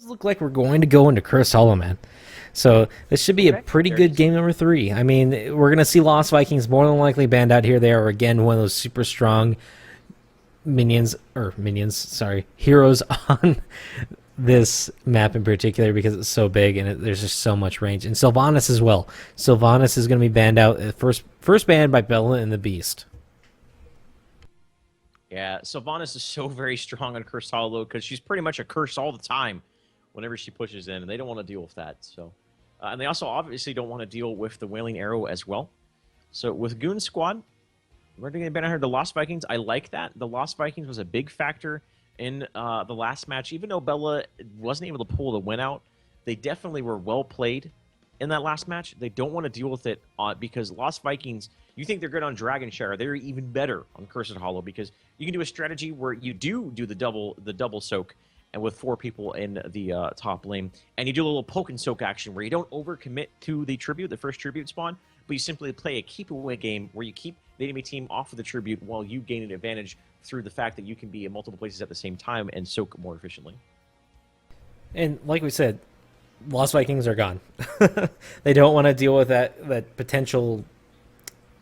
Look like we're going to go into Curse Hollow, man. So this should be a Okay, pretty there it good is. game number 3. I mean, we're going to see Lost Vikings more than likely banned out here. They are, again, one of those super strong heroes on this map in particular because it's so big and there's just so much range. And Sylvanas as well. Sylvanas is going to be banned out. First banned by Bella and the Beast. Yeah, Sylvanas is so very strong on Curse Hollow because she's pretty much a curse all the time whenever she pushes in, and they don't want to deal with that. So, and they also obviously don't want to deal with the Wailing Arrow as well. So with Goon Squad, we're going to ban out the Lost Vikings. I like that. The Lost Vikings was a big factor in the last match. Even though Bella wasn't able to pull the win out, they definitely were well played in that last match. They don't want to deal with it because Lost Vikings, you think they're good on Dragon Shire. They're even better on Cursed Hollow because you can do a strategy where you do the double soak and with 4 people in the top lane, and you do a little poke and soak action where you don't overcommit to the tribute, the first tribute spawn, but you simply play a keep away game where you keep the enemy team off of the tribute while you gain an advantage through the fact that you can be in multiple places at the same time and soak more efficiently. And like we said, Lost Vikings are gone. They don't want to deal with that potential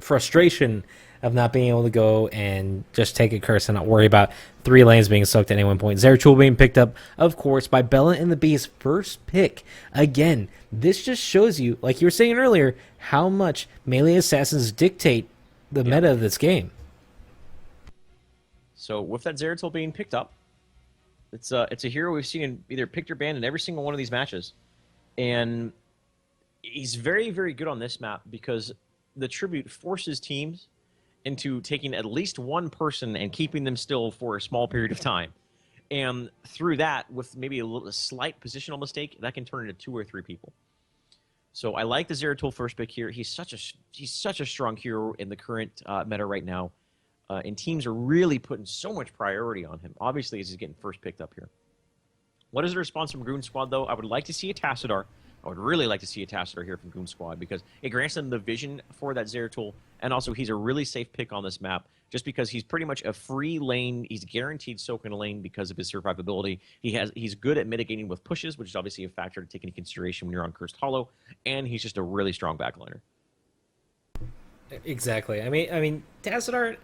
frustration of not being able to go and just take a curse and not worry about 3 lanes being soaked at any one point. Zeratul being picked up, of course, by Bella and the Beast, first pick. Again, this just shows you, like you were saying earlier, how much melee assassins dictate the meta of this game. So with that Zeratul being picked up, it's a hero we've seen in either picked or banned in every single one of these matches. And he's very, very good on this map because the tribute forces teams into taking at least one person and keeping them still for a small period of time. And through that, with maybe a slight positional mistake, that can turn into 2 or 3 people. So I like the Zeratul first pick here. He's such a strong hero in the current meta right now. And teams are really putting so much priority on him, obviously, as he's getting first picked up here. What is the response from Goon Squad, though? I would like to see a Tassadar. I would really like to see a Tassadar here from Goon Squad because it grants them the vision for that Zeratul, and also he's a really safe pick on this map just because he's pretty much a free lane. He's guaranteed soak in a lane because of his survivability. He's good at mitigating with pushes, which is obviously a factor to take into consideration when you're on Cursed Hollow, and he's just a really strong backliner. Exactly. I mean, Tassadar,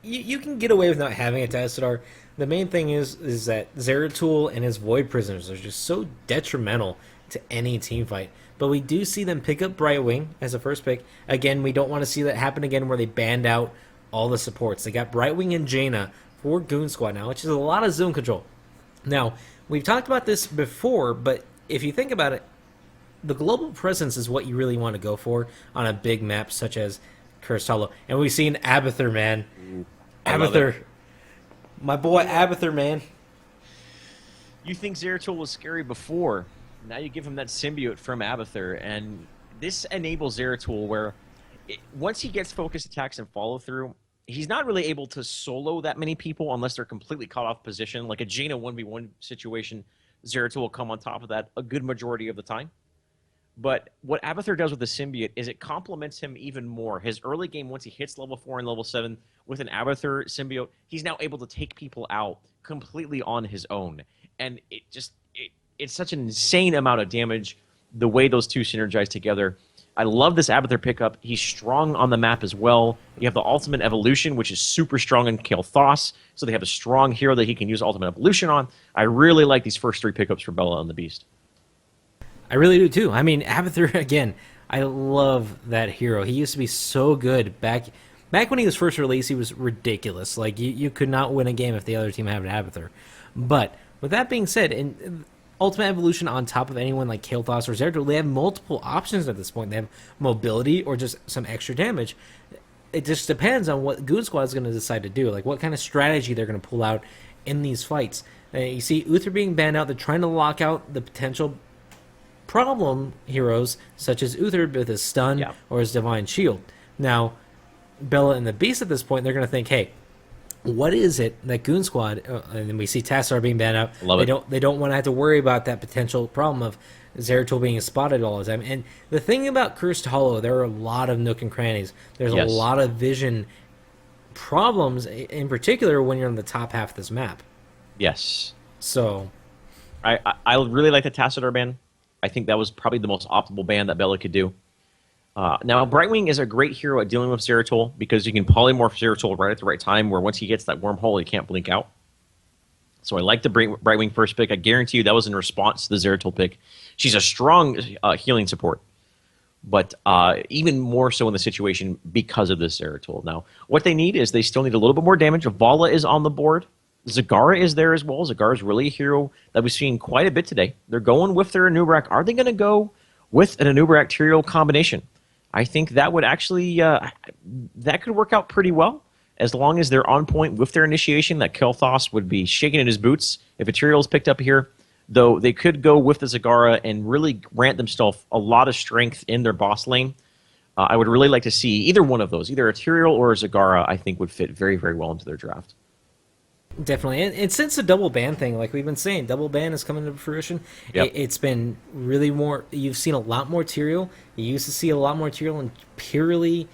you can get away with not having a Tassadar. The main thing is that Zeratul and his Void Prisoners are just so detrimental to any team fight. But we do see them pick up Brightwing as a first pick. Again, we don't want to see that happen again where they banned out all the supports. They got Brightwing and Jaina for Goon Squad now, which is a lot of zone control. Now, we've talked about this before, but if you think about it, the global presence is what you really want to go for on a big map such as Cursed Hollow. And we've seen Abathur, man. Abathur. My boy Abathur, man. You think Zeratul was scary before. Now you give him that symbiote from Abathur, and this enables Zeratul where once he gets focused attacks and follow through, he's not really able to solo that many people unless they're completely caught off position. Like a Jaina 1v1 situation, Zeratul will come on top of that a good majority of the time. But what Abathur does with the symbiote is it complements him even more. His early game, once he hits level 4 and level 7 with an Abathur symbiote, he's now able to take people out completely on his own. And it's such an insane amount of damage the way those two synergize together. I love this Abathur pickup. He's strong on the map as well. You have the Ultimate Evolution, which is super strong in Kael'thas, so they have a strong hero that he can use Ultimate Evolution on. I really like these first 3 pickups for Bella and the Beast. I really do too. I mean, Abathur, again, I love that hero. He used to be so good back when he was first released. He was ridiculous. Like you could not win a game if the other team had an Abathur. But with that being said, in Ultimate Evolution on top of anyone like Kael'thas or Zeratul, they have multiple options at this point. They have mobility or just some extra damage. It just depends on what Goon Squad is going to decide to do, like what kind of strategy they're going to pull out in these fights. You see Uther being banned out. They're trying to lock out the potential problem heroes such as Uther with his stun or his divine shield. Now, Bella and the Beast at this point, they're going to think, hey, what is it that Goon Squad, and then we see Tassadar being banned out, they don't want to have to worry about that potential problem of Zeratul being spotted all the time. And the thing about Cursed Hollow, there are a lot of nook and crannies. There's a lot of vision problems, in particular when you're on the top half of this map. Yes. So I really like the Tassadar ban. I think that was probably the most optimal ban that Bella could do. Now, Brightwing is a great hero at dealing with Zeratul because you can polymorph Zeratul right at the right time where once he gets that wormhole, he can't blink out. So I like the Brightwing first pick. I guarantee you that was in response to the Zeratul pick. She's a strong healing support, but even more so in the situation because of this Zeratul. Now, what they need is they still need a little bit more damage. Vala is on the board. Zagara is there as well. Zagara is really a hero that we've seen quite a bit today. They're going with their Anubrak. Are they going to go with an Anubrak Tyrael combination? I think that would actually that could work out pretty well as long as they're on point with their initiation. That Kel'Thas would be shaking in his boots if a Tyrael is picked up here. Though they could go with the Zagara and really grant themselves a lot of strength in their boss lane. I would really like to see either one of those, either a Tyrael or a Zagara. I think would fit very, very well into their draft. Definitely. And since the double ban thing, like we've been saying, double ban is coming to fruition. Yep. It's been really more. You've seen a lot more Tyrael. You used to see a lot more Tyrael, and purely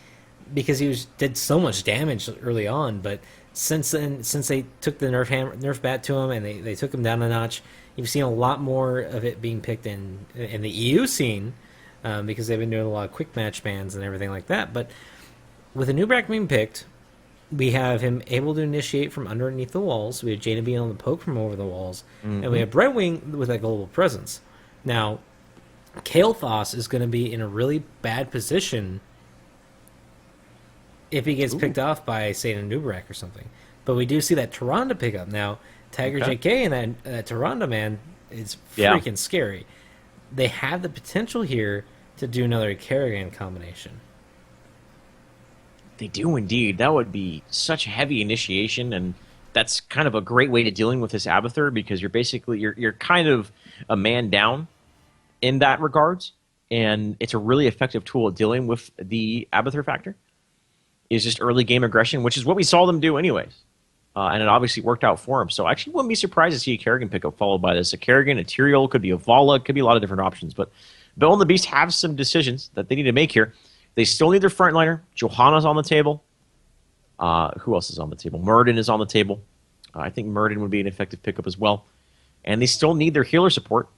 because did so much damage early on. But since then, since they took the Nerf bat to him and they took him down a notch, you've seen a lot more of it being picked in the EU scene because they've been doing a lot of quick match bans and everything like that. But with a Nubrak being picked, we have him able to initiate from underneath the walls. We have Jaina being able to poke from over the walls. And we have Brightwing with that global presence. Now, Kael'thas is going to be in a really bad position if he gets picked off by, say, an Nubrak or something. But we do see that Tyrande pick up. Now, Tiger JK and that Tyrande, man, is freaking scary. They have the potential here to do another Kerrigan combination. They do indeed. That would be such heavy initiation, and that's kind of a great way to dealing with this Abathur because you're basically you're kind of a man down in that regards, and it's a really effective tool at dealing with the Abathur factor. Is just early game aggression, which is what we saw them do anyways, and it obviously worked out for him. So I actually wouldn't be surprised to see a Kerrigan pickup followed by this. A Kerrigan, a Tyrael, could be a Vala, could be a lot of different options. But Bell and the Beast have some decisions that they need to make here. They still need their frontliner. Johanna's on the table. Who else is on the table? Muradin is on the table. I think Muradin would be an effective pickup as well. And they still need their healer support.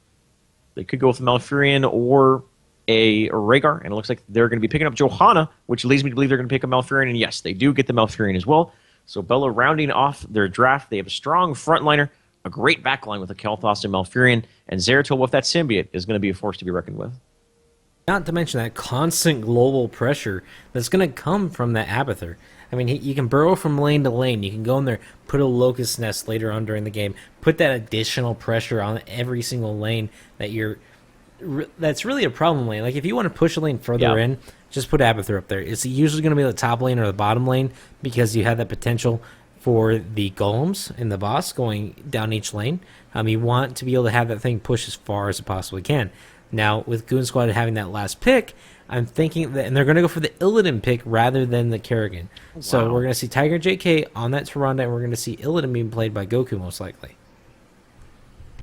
They could go with a Malfurion or a Rhaegar, and it looks like they're going to be picking up Johanna, which leads me to believe they're going to pick up Malfurion. And yes, they do get the Malfurion as well. So Bella rounding off their draft. They have a strong frontliner, a great backline with a Kael'Thas and Malfurion, and Zeratul with that symbiote is going to be a force to be reckoned with. Not to mention that constant global pressure that's going to come from that Abathur. I mean, you can burrow from lane to lane. You can go in there, put a Locust Nest later on during the game, put that additional pressure on every single lane that's really a problem lane. Like, if you want to push a lane further in, just put Abathur up there. It's usually going to be the top lane or the bottom lane because you have that potential for the golems and the boss going down each lane. You want to be able to have that thing push as far as it possibly can. Now, with Goon Squad having that last pick, I'm thinking that, and they're going to go for the Illidan pick rather than the Kerrigan. Wow. So we're going to see Tiger JK on that Tyrande, and we're going to see Illidan being played by Goku most likely.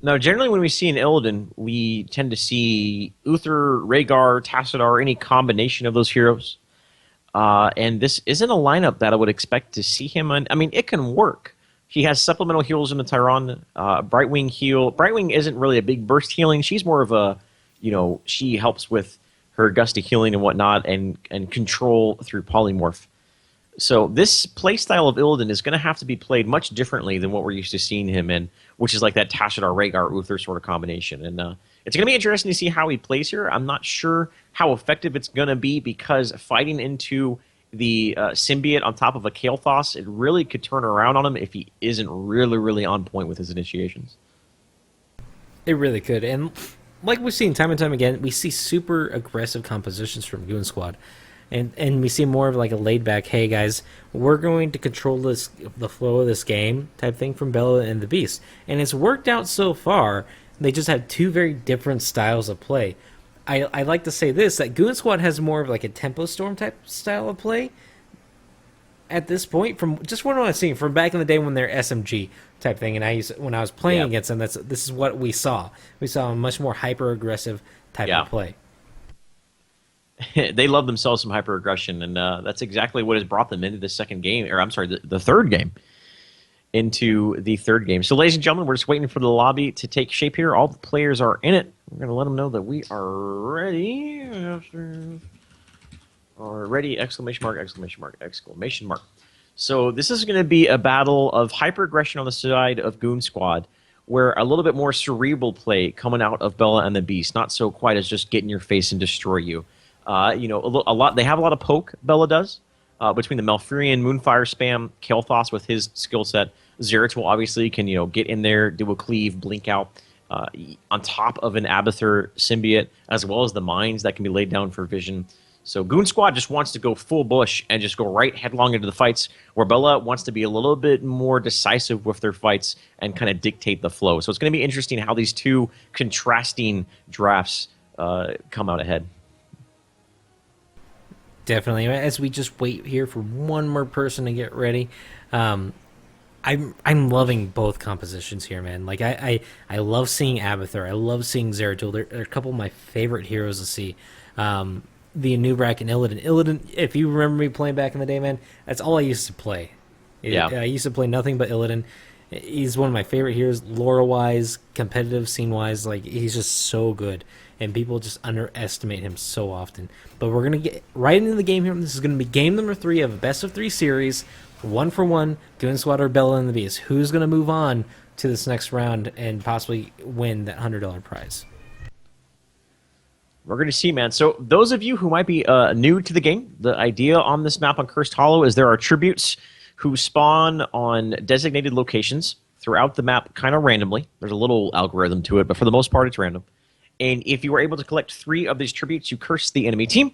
Now, generally when we see an Illidan, we tend to see Uther, Rhaegar, Tassadar, any combination of those heroes. And this isn't a lineup that I would expect to see him on. I mean, it can work. He has supplemental heals in the Tyrande, Brightwing heal. Brightwing isn't really a big burst healing. She's more of a, she helps with her gusty healing and whatnot and control through polymorph. So this playstyle of Illidan is going to have to be played much differently than what we're used to seeing him in, which is like that Tassadar, Rhaegar, Uther sort of combination. And it's going to be interesting to see how he plays here. I'm not sure how effective it's going to be because fighting into the symbiote on top of a Kael'Thas, it really could turn around on him if he isn't really, really on point with his initiations. It really could. And like we've seen time and time again, we see super aggressive compositions from Goon Squad. And we see more of like a laid-back, hey guys, we're going to control the flow of this game type thing from Bella and the Beast. And it's worked out so far. They just have two very different styles of play. I like to say this, that Goon Squad has more of like a Tempo Storm type style of play at this point, from just what I'm seeing from back in the day when they're SMG type thing. And when I was playing against them, this is what we saw. We saw a much more hyper-aggressive type of play. They love themselves some hyper-aggression, and that's exactly what has brought them into the second game, or I'm sorry, the third game. into the third game. So, ladies and gentlemen, we're just waiting for the lobby to take shape here. All the players are in it. We're going to let them know that we are ready. Are ready, exclamation mark, exclamation mark, exclamation mark. So this is going to be a battle of hyper-aggression on the side of Goon Squad, where a little bit more cerebral play coming out of Bella and the Beast, not so quite as just get in your face and destroy you. You know, a lot. They have a lot of poke, Bella does, between the Malfurion, Moonfire spam, Kael'thas with his skill set. Zeratul obviously can, you know, get in there, do a cleave, blink out, on top of an Abathur symbiote, as well as the mines that can be laid down for vision. So Goon Squad just wants to go full bush and just go right headlong into the fights, where Bella wants to be a little bit more decisive with their fights and kind of dictate the flow. So it's going to be interesting how these two contrasting drafts come out ahead. Definitely. As we just wait here for one more person to get ready, I'm loving both compositions here, man. Like I love seeing Abathur. I love seeing Zeratul. They're a couple of my favorite heroes to see. The Anubrak and Illidan. Illidan, if you remember me playing back in the day, man, that's all I used to play. Yeah. I used to play nothing but Illidan. He's one of my favorite heroes, lore-wise, competitive scene-wise. Like, he's just so good, and people just underestimate him so often. But we're going to get right into the game here. This is going to be game number 3 of a best-of-3 series, 1-for-1, Goon Squad or Bella and the Beast. Who's going to move on to this next round and possibly win that $100 prize? We're going to see, man. So those of you who might be new to the game, the idea on this map on Cursed Hollow is there are tributes who spawn on designated locations throughout the map kind of randomly. There's a little algorithm to it, but for the most part, it's random. And if you are able to collect 3 of these tributes, you curse the enemy team,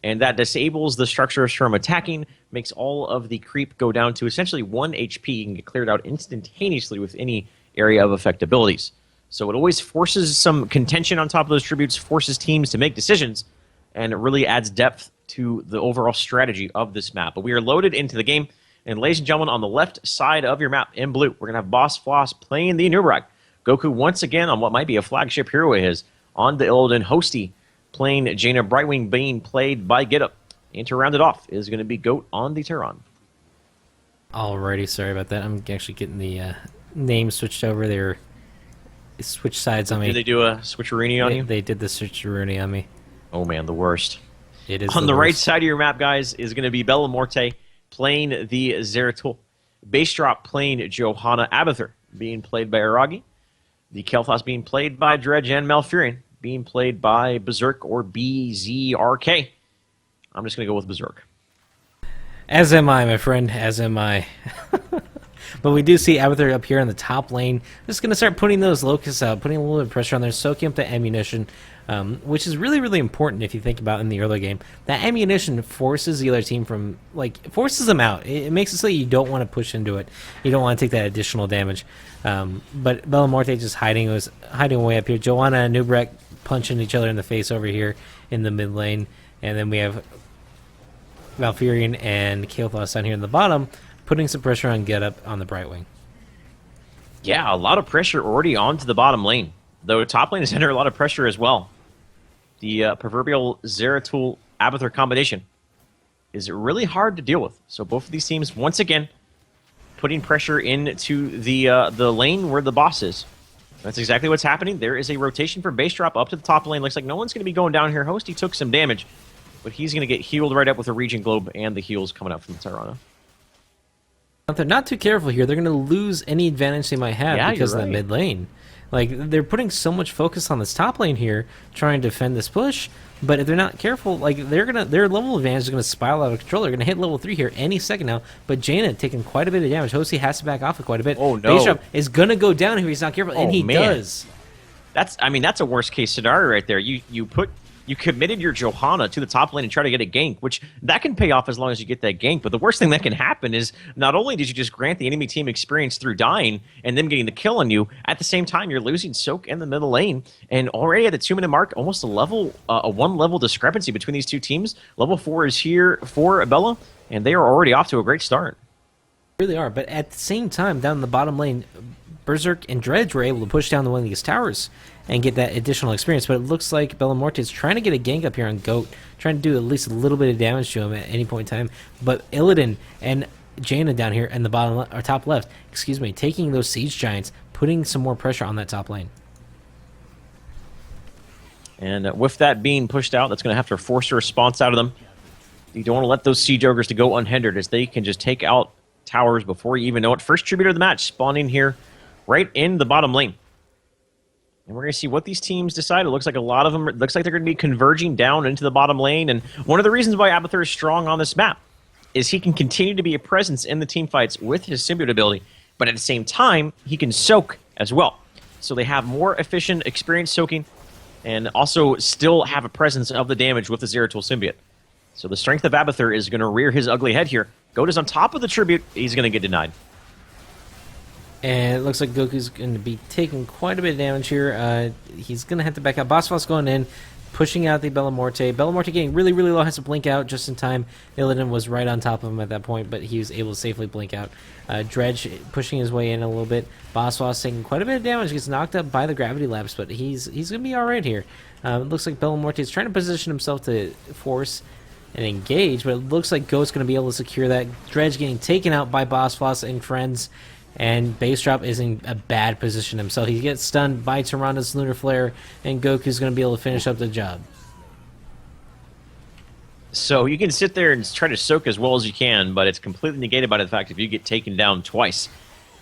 and that disables the structures from attacking, makes all of the creep go down to essentially 1 HP and get cleared out instantaneously with any area of effect abilities. So it always forces some contention on top of those tributes, forces teams to make decisions, and it really adds depth to the overall strategy of this map. But we are loaded into the game, and ladies and gentlemen, on the left side of your map in blue, we're going to have Boss Floss playing the Anubrak. Goku once again on what might be a flagship hero of his, on the Illidan. Hosty playing Jaina Brightwing, being played by GetUp. And to round it off is going to be Goat on the Terran. Alrighty, sorry about that. I'm actually getting the name switched over there. Switch sides on me. Did they do a switcheroony on you? They did the switcheroony on me. Oh man, the worst. It is on the worst. right side of your map, guys, is going to be Bella Morte playing the Zeratul. Base Drop playing Johanna Abathur, being played by Aragi. The Kael'thas being played by Dredge, and Malfurion being played by Berserk or BZRK. I'm just going to go with Berserk. As am I, my friend. As am I. But we do see Abathur up here in the top lane. Just going to start putting those locusts out, putting a little bit of pressure on there, soaking up the ammunition, which is really, really important if you think about in the early game. That ammunition forces the other team from, forces them out. It makes it so you don't want to push into it. You don't want to take that additional damage. But Bella Morte just hiding away up here. Joanna and Nubrek punching each other in the face over here in the mid lane. And then we have Malfurion and Kael'thas down here in the bottom, putting some pressure on GetUp on the Brightwing. Yeah, a lot of pressure already onto the bottom lane. Though top lane is under a lot of pressure as well. The proverbial Zeratul Abathur combination is really hard to deal with. So both of these teams, once again, putting pressure into the lane where the boss is. That's exactly what's happening. There is a rotation for base drop up to the top lane. Looks like no one's going to be going down here. Hosty took some damage, but he's going to get healed right up with a Regen Globe and the heals coming out from the Tirana. If they're not too careful here, they're going to lose any advantage they might have because of you're the right. mid lane. Like, they're putting so much focus on this top lane here, trying to defend this push, but if they're not careful, their level advantage is going to spiral out of control. They're going to hit level 3 here any second now, but Jaina taking quite a bit of damage. Hosty has to back off it quite a bit. Oh, no. Base Drop is going to go down if he's not careful, and he man. does. That's a worst case scenario right there. You committed your Johanna to the top lane and try to get a gank, which that can pay off as long as you get that gank. But the worst thing that can happen is not only did you just grant the enemy team experience through dying and them getting the kill on you, at the same time you're losing Soak in the middle lane. And already at the 2-minute mark, almost a 1-level discrepancy between these two teams. Level 4 is here for Bella, and they are already off to a great start. They really are, but at the same time, down in the bottom lane, Berserk and Dredge were able to push down one of these towers and get that additional experience, but it looks like Bella Morte is trying to get a gank up here on Goat, trying to do at least a little bit of damage to him at any point in time. But Illidan and Jaina down here in the or top left, excuse me, taking those siege giants, putting some more pressure on that top lane. And with that being pushed out, that's going to have to force a response out of them. You don't want to let those siege ogres to go unhindered, as they can just take out towers before you even know it. First tribute of the match spawning here right in the bottom lane. And we're going to see what these teams decide. It looks like a lot of them, it looks like they're going to be converging down into the bottom lane. And one of the reasons why Abathur is strong on this map is he can continue to be a presence in the team fights with his symbiote ability, but at the same time, he can soak as well. So they have more efficient experience soaking, and also still have a presence of the damage with the Zeratul symbiote. So the strength of Abathur is going to rear his ugly head here. Goda's on top of the tribute. He's going to get denied. And it looks like Goku's going to be taking quite a bit of damage here. He's going to have to back out. Bossfoss going in, pushing out the Bellamorte. Bellamorte getting really, really low, has to blink out just in time. Illidan was right on top of him at that point, but he was able to safely blink out. Dredge pushing his way in a little bit. Bossfoss taking quite a bit of damage. Gets knocked up by the gravity lapse, but he's going to be all right here. It looks like Bellamorte is trying to position himself to force and engage, but it looks like Goat's going to be able to secure that. Dredge getting taken out by Bossfoss and friends, and Base Drop is in a bad position himself. He gets stunned by Tyrannus Lunar Flare, and Goku's going to be able to finish up the job. So you can sit there and try to soak as well as you can, but it's completely negated by the fact if you get taken down twice.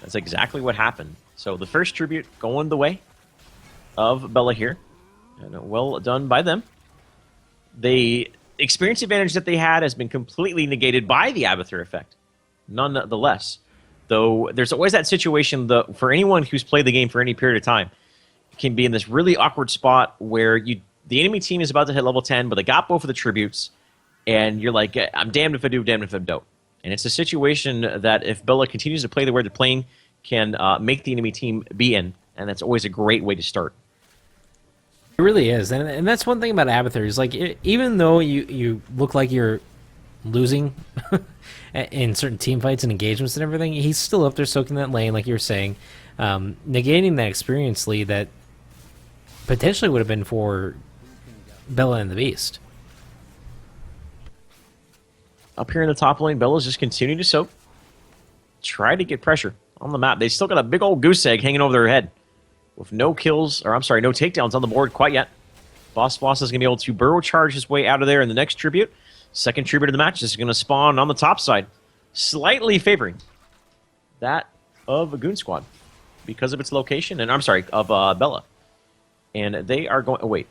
That's exactly what happened. So the first tribute going the way of Bella here. And well done by them. The experience advantage that they had has been completely negated by the Abathur effect, nonetheless. Though there's always that situation for anyone who's played the game for any period of time, can be in this really awkward spot where the enemy team is about to hit level 10, but they got both of the tributes, and you're like, I'm damned if I do, damned if I don't. And it's a situation that if Bella continues to play the way they're playing, can make the enemy team be in, and that's always a great way to start. It really is, and that's one thing about Abathur is like even though you look like you're losing in certain team fights and engagements and everything, he's still up there soaking that lane, like you were saying, negating that experience lead that potentially would have been for Bella and the Beast. Up here in the top lane, Bella's just continuing to soak, try to get pressure on the map. They still got a big old goose egg hanging over their head, with no kills, or I'm sorry, no takedowns on the board quite yet. Boss is going to be able to burrow charge his way out of there in the next tribute. Second tribute of the match is going to spawn on the top side, slightly favoring that of a Goon Squad because of its location, and I'm sorry, of Bella. And they are going, oh wait,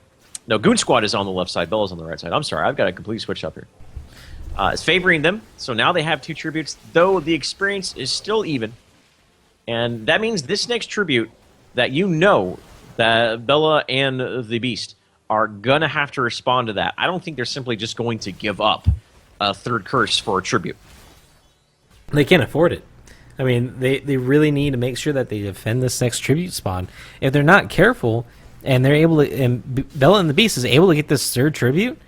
no, Goon Squad is on the left side, Bella's on the right side. I'm sorry, I've got a complete switch up here. It's favoring them, so now they have two tributes, though the experience is still even. And that means this next tribute, that you know that Bella and the Beast are going to have to respond to that. I don't think they're simply just going to give up a third curse for a tribute. They can't afford it. I mean, they really need to make sure that they defend this next tribute spawn. If they're not careful, and they're able to, and Bella and the Beast is able to get this third tribute,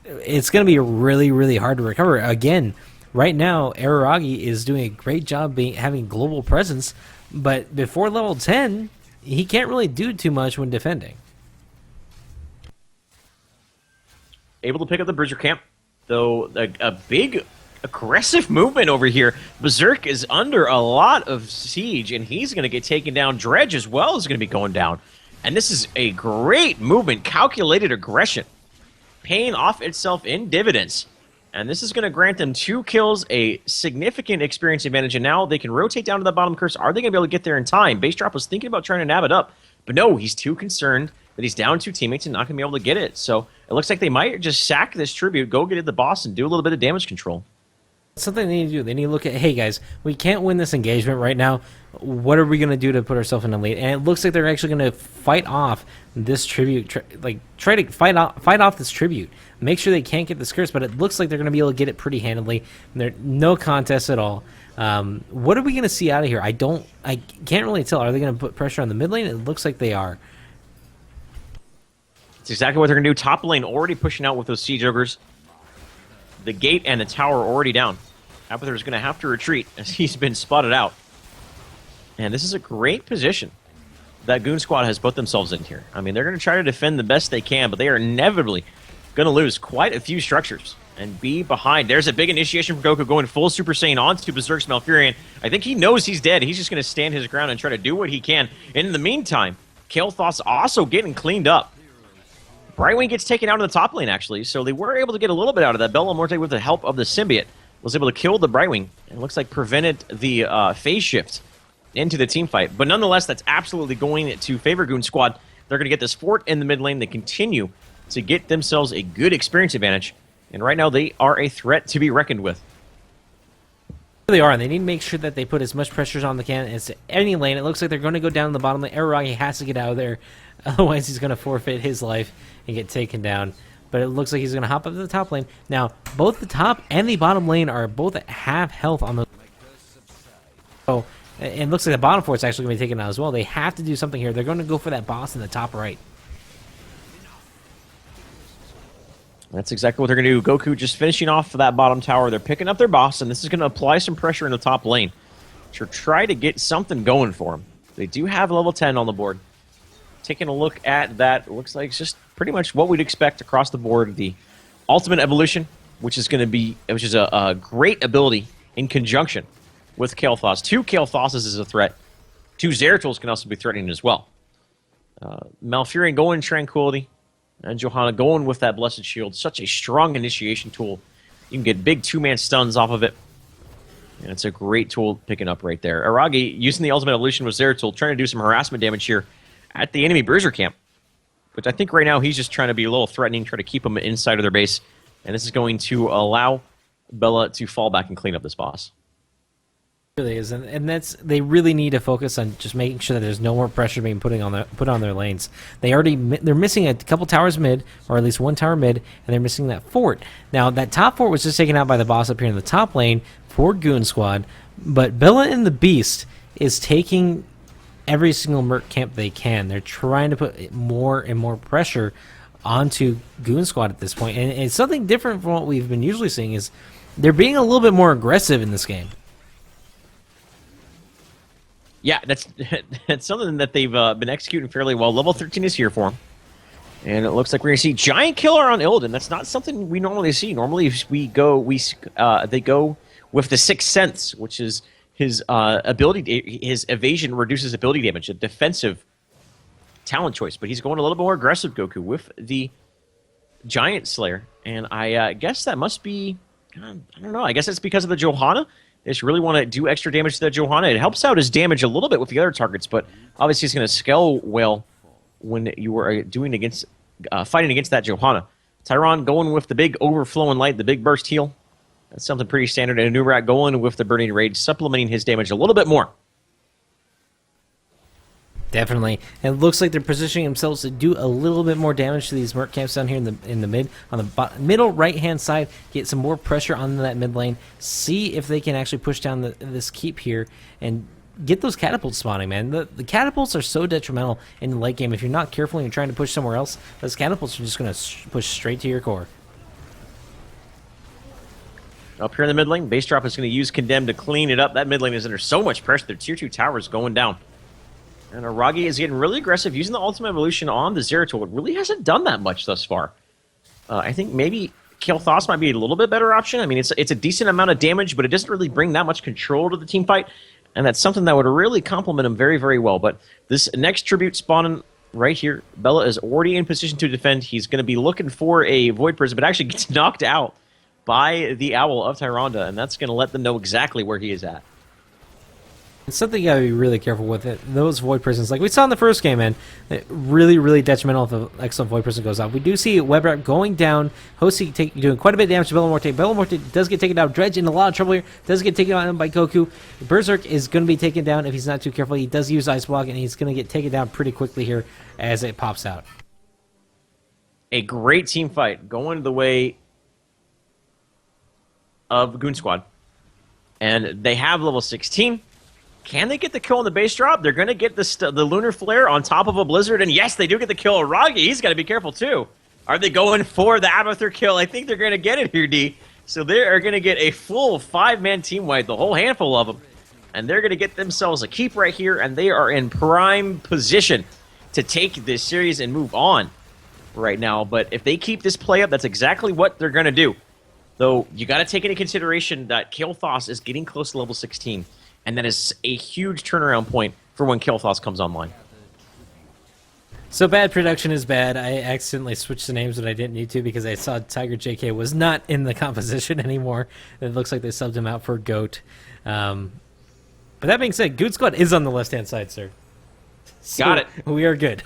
it's going to be really, really hard to recover. Again, right now, Araragi is doing a great job having global presence, but before level 10, he can't really do too much when defending. Able to pick up the Bridger camp, though a big aggressive movement over here. Berserk is under a lot of siege, and he's going to get taken down. Dredge as well is going to be going down. And this is a great movement, calculated aggression, paying off itself in dividends. And this is going to grant them 2 kills, a significant experience advantage, and now they can rotate down to the bottom curse. Are they going to be able to get there in time? Base Drop was thinking about trying to nab it up, but no, he's too concerned that he's down 2 teammates and not going to be able to get it. So it looks like they might just sack this tribute, go get at the boss, and do a little bit of damage control. Something they need to do. They need to look at, hey guys, we can't win this engagement right now. What are we going to do to put ourselves in a lead? And it looks like they're actually going to fight off this tribute, try to fight off this tribute. Make sure they can't get this curse, but it looks like they're going to be able to get it pretty handily. There's no contest at all. What are we going to see out of here? I can't really tell. Are they going to put pressure on the mid lane? It looks like they are. It's exactly what they're going to do. Top lane already pushing out with those siege ogres. The gate and the tower are already down. Abathur is going to have to retreat as he's been spotted out. And this is a great position that Goon Squad has put themselves in here. I mean, they're going to try to defend the best they can, but they are inevitably going to lose quite a few structures. and be behind. There's a big initiation from Goku going full Super Saiyan onto Berserk's Malfurion. I think he knows he's dead. He's just going to stand his ground and try to do what he can. And in the meantime, Kael'Thas also getting cleaned up. Brightwing gets taken out in the top lane, actually, so they were able to get a little bit out of that. Bella Morte, with the help of the symbiote, was able to kill the Brightwing, and looks like prevented the phase shift into the team fight. But nonetheless, that's absolutely going to favor Goon Squad. They're going to get this fort in the mid lane. They continue to get themselves a good experience advantage, and right now they are a threat to be reckoned with. They are, and they need to make sure that they put as much pressure on the can as any lane. It looks like they're going to go down the bottom lane. Araragi has to get out of there, otherwise he's going to forfeit his life and get taken down. But it looks like he's going to hop up to the top lane. Now, both the top and the bottom lane are both at half health on the... So, it looks like the bottom fort's actually going to be taken out as well. They have to do something here. They're going to go for that boss in the top right. That's exactly what they're going to do. Goku just finishing off that bottom tower. They're picking up their boss, and this is going to apply some pressure in the top lane to try to get something going for them. They do have level 10 on the board. Taking a look at that, it looks like it's just pretty much what we'd expect across the board. The ultimate evolution, which is a great ability in conjunction with Kael'Thas. 2 Kael'Thas's is a threat. 2 Zeratul can also be threatening as well. Malfurion going Tranquility, and Johanna going with that Blessed Shield. Such a strong initiation tool. You can get big 2-man stuns off of it. And it's a great tool picking up right there. Aragi using the ultimate evolution with Zeratul, trying to do some harassment damage here at the enemy Bruiser camp. But I think right now he's just trying to be a little threatening, try to keep them inside of their base. And this is going to allow Bella to fall back and clean up this boss. It really is, and they really need to focus on just making sure that there's no more pressure being put on their lanes. They're missing a couple towers mid, or at least one tower mid, and they're missing that fort. Now that top fort was just taken out by the boss up here in the top lane for Goon Squad, but Bella and the Beast is taking every single merc camp they can. They're trying to put more and more pressure onto Goon Squad at this point, and it's something different from what we've been usually seeing. Is they're being a little bit more aggressive in this game. Yeah, that's something that they've been executing fairly well. Level 13 is here for them. And it looks like we're going to see Giant Killer on Illidan. That's not something we normally see. Normally they go with the Sixth Sense, which is his his evasion reduces ability damage, a defensive talent choice. But he's going a little bit more aggressive, Goku, with the Giant Slayer. And I guess that must be, I don't know, I guess it's because of the Johanna. They just really want to do extra damage to that Johanna. It helps out his damage a little bit with the other targets, but obviously it's going to scale well when you are fighting against that Johanna. Tyron going with the big overflowing light, the big burst heal. That's something pretty standard. And Anurak going with the burning rage, supplementing his damage a little bit more. Definitely. And it looks like they're positioning themselves to do a little bit more damage to these merc camps down here in the mid, on the middle right-hand side, get some more pressure on that mid lane, see if they can actually push down this keep here and get those catapults spawning, man. The catapults are so detrimental in the late game. If you're not careful and you're trying to push somewhere else, those catapults are just going to push straight to your core. Up here in the mid lane, Base Drop is going to use Condemn to clean it up. That mid lane is under so much pressure. Their tier 2 tower is going down. And Aragi is getting really aggressive, using the ultimate evolution on the Zeratul. It really hasn't done that much thus far. I think maybe Kael'Thas might be a little bit better option. I mean, it's a decent amount of damage, but it doesn't really bring that much control to the team fight. And that's something that would really complement him very, very well. But this next tribute spawning right here, Bella is already in position to defend. He's going to be looking for a Void Prison, but actually gets knocked out by the Owl of Tyrande, and that's going to let them know exactly where he is at. It's something you gotta be really careful with. It. Those Void Prisons, like we saw in the first game, man, really, really detrimental if the excellent Void Prison goes off. We do see Web Wrap going down. Hosey doing quite a bit of damage to Bella Morte. Bella Morte does get taken down. Dredge in a lot of trouble here. Does get taken down by Goku. Berserk is going to be taken down if he's not too careful. He does use Ice Block, and he's going to get taken down pretty quickly here as it pops out. A great team fight going the way of Goon Squad. And they have level 16. Can they get the kill on the base drop? They're going to get the Lunar Flare on top of a Blizzard. And yes, they do get the kill. Aragi, he's got to be careful too. Are they going for the Abathur kill? I think they're going to get it here, D. So they are going to get a full 5-man team wipe, the whole handful of them. And they're going to get themselves a keep right here. And they are in prime position to take this series and move on right now. But if they keep this play up, that's exactly what they're going to do. Though you got to take into consideration that Kael'thas is getting close to level 16, and that is a huge turnaround point for when Kael'thas comes online. So bad production is bad. I accidentally switched the names when I didn't need to because I saw Tiger JK was not in the composition anymore. It looks like they subbed him out for Goat. But that being said, Goon Squad is on the left-hand side, sir. So Got it. We are good.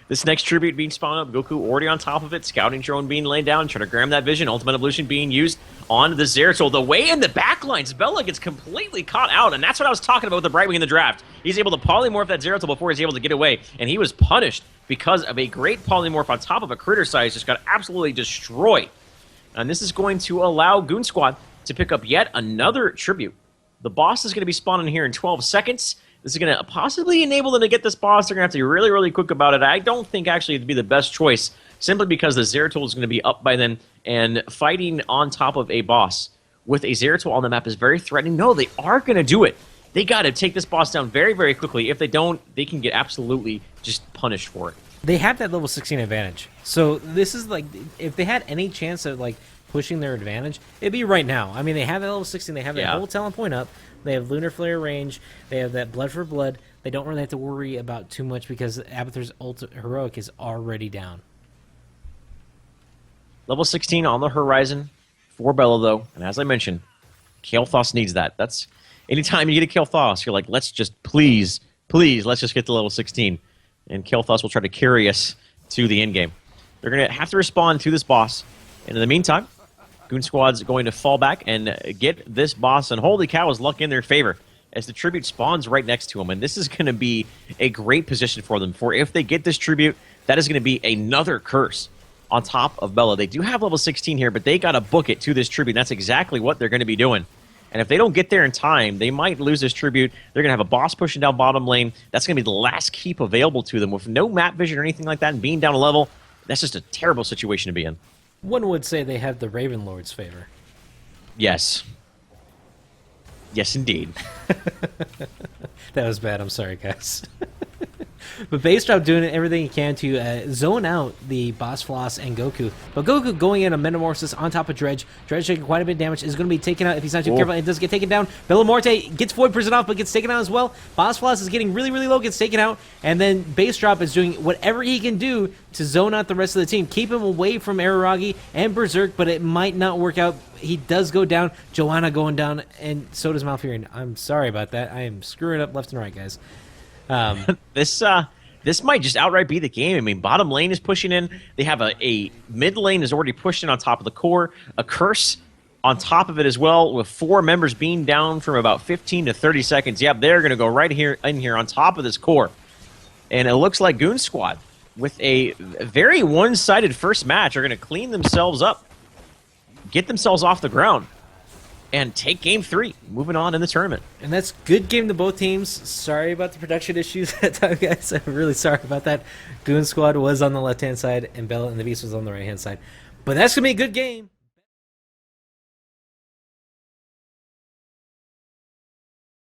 This next tribute being spawned up, Goku already on top of it, scouting drone being laid down, trying to grab that vision, ultimate evolution being used on the Zeratul. The way in the backlines, Bella gets completely caught out, and that's what I was talking about with the Brightwing in the draft. He's able to polymorph that Zeratul before he's able to get away, and he was punished because of a great polymorph on top of a critter size, just got absolutely destroyed. And this is going to allow Goon Squad to pick up yet another tribute. The boss is going to be spawning here in 12 seconds. This is going to possibly enable them to get this boss. They're going to have to be really, really quick about it. I don't think actually it'd be the best choice, simply because the Zeratul is going to be up by then, and fighting on top of a boss with a Zeratul on the map is very threatening. No, they are going to do it. They got to take this boss down very, very quickly. If they don't, they can get absolutely just punished for it. They have that level 16 advantage. So this is like, if they had any chance of like pushing their advantage, it'd be right now. I mean, they have that level 16. They have that whole talent point up. They have Lunar Flare range. They have that Blood for Blood. They don't really have to worry about too much because Abathur's heroic is already down. Level 16 on the horizon for Bella, though. And as I mentioned, Kael'thas needs that. That's anytime you get a Kael'thas, you're like, let's just please, let's just get to level 16. And Kael'thas will try to carry us to the end game. They're going to have to respond to this boss. And in the meantime, Goon Squad's going to fall back and get this boss, and holy cow, is luck in their favor as the tribute spawns right next to him. And this is going to be a great position for them, for if they get this tribute, that is going to be another curse on top of Bella. They do have level 16 here, but they got to book it to this tribute. That's exactly what they're going to be doing. And if they don't get there in time, they might lose this tribute. They're going to have a boss pushing down bottom lane. That's going to be the last keep available to them. With no map vision or anything like that and being down a level, that's just a terrible situation to be in. One would say they have the Raven Lord's favor. Yes. Yes, indeed. That was bad. I'm sorry, guys. But Bastrop doing everything he can to zone out the Boss Floss and Goku. But Goku going in a Metamorphosis on top of Dredge. Dredge taking quite a bit of damage. Is going to be taken out if he's not too careful. It does get taken down. Bellamorte gets Void Prison off, but gets taken out as well. Boss Floss is getting really, really low, gets taken out. And then Bastrop is doing whatever he can do to zone out the rest of the team. Keep him away from Araragi and Berserk, but it might not work out. He does go down. Joanna going down, and so does Malfurion. I'm sorry about that. I am screwing up left and right, guys. This might just outright be the game. I mean, bottom lane is pushing in. They have a mid lane is already pushed in on top of the core. A curse on top of it as well, with 4 members being down from about 15 to 30 seconds. Yep, they're going to go right here in here on top of this core. And it looks like Goon Squad, with a very one-sided first match, are going to clean themselves up, get themselves off the ground, and take game 3, moving on in the tournament. And that's good game to both teams. Sorry about the production issues that time, guys. I'm really sorry about that. Goon Squad was on the left-hand side, and Bella and the Beast was on the right-hand side. But that's going to be a good game.